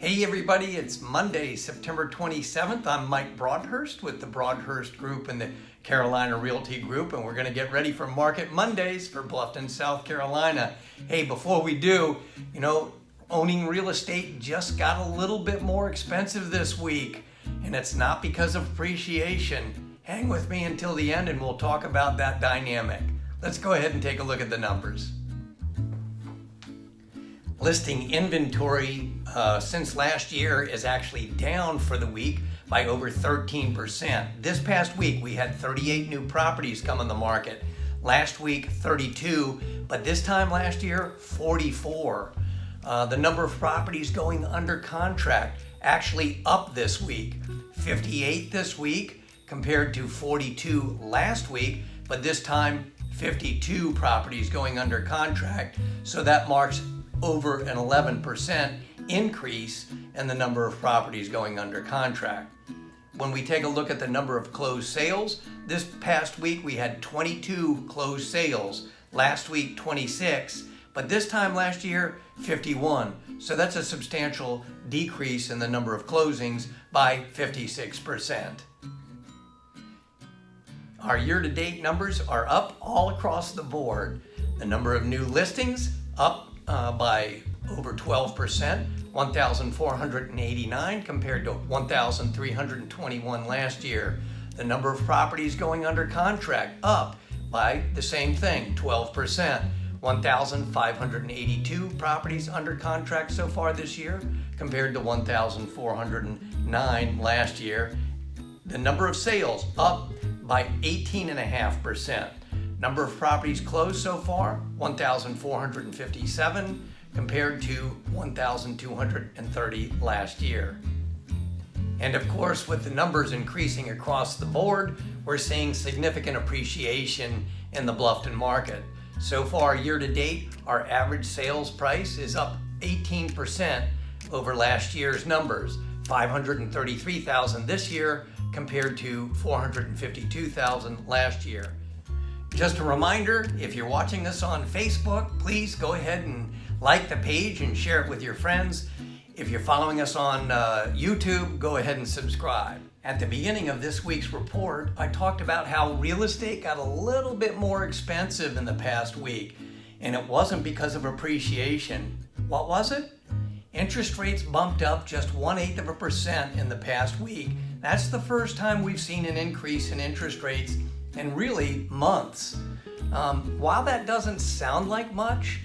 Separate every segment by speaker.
Speaker 1: Hey everybody, it's Monday, September 27th. I'm Mike Broadhurst with the Broadhurst Group and the Carolina Realty Group, and we're going to get ready for Market Mondays for Bluffton, South Carolina. Hey, before we do, owning real estate just got a little bit more expensive this week, and it's not because of appreciation. Hang with me until the end and we'll talk about that dynamic. Let's go ahead and take a look at the numbers. Listing inventory since last year is actually down for the week by over 13%. This past week we had 38 new properties come on the market. Last week 32, but this time last year 44. The number of properties going under contract actually up this week. 58 this week compared to 42 last week, but this time 52 properties going under contract. So that marks over an 11% increase in the number of properties going under contract. When we take a look at the number of closed sales, this past week we had 22 closed sales, last week 26, but this time last year 51. So that's a substantial decrease in the number of closings by 56%. Our year-to-date numbers are up all across the board. The number of new listings up by over 12%, 1,489 compared to 1,321 last year. The number of properties going under contract up by the same thing, 12%, 1,582 properties under contract so far this year compared to 1,409 last year. The number of sales up by 18.5%. Number of properties closed so far, 1,457 compared to 1,230 last year. And of course, with the numbers increasing across the board, we're seeing significant appreciation in the Bluffton market. So far, year to date, our average sales price is up 18% over last year's numbers, $533,000 this year compared to $452,000 last year. Just a reminder, if you're watching this on Facebook, please go ahead and like the page and share it with your friends. If you're following us on YouTube, go ahead and subscribe. At the beginning of this week's report, I talked about how real estate got a little bit more expensive in the past week, and it wasn't because of appreciation. What was it? Interest rates bumped up just 1/8% in the past week. That's the first time we've seen an increase in interest rates in really months. While that doesn't sound like much,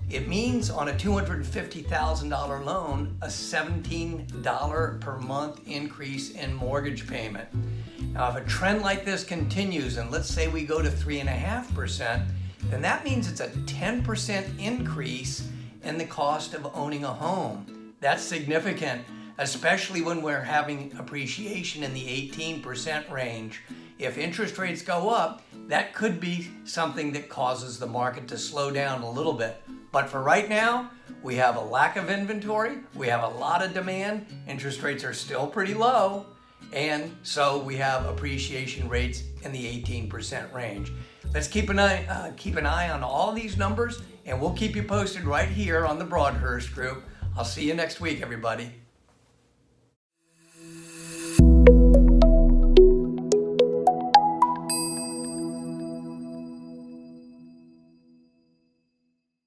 Speaker 1: it means on a $250,000 loan, a $17 per month increase in mortgage payment. Now, if a trend like this continues, and let's say we go to 3.5%, then that means it's a 10% increase in the cost of owning a home. That's significant, especially when we're having appreciation in the 18% range. If interest rates go up, that could be something that causes the market to slow down a little bit. But for right now, we have a lack of inventory, we have a lot of demand, interest rates are still pretty low, and so we have appreciation rates in the 18% range. Let's keep an eye on all these numbers, and we'll keep you posted right here on the Broadhurst Group. I'll see you next week, everybody.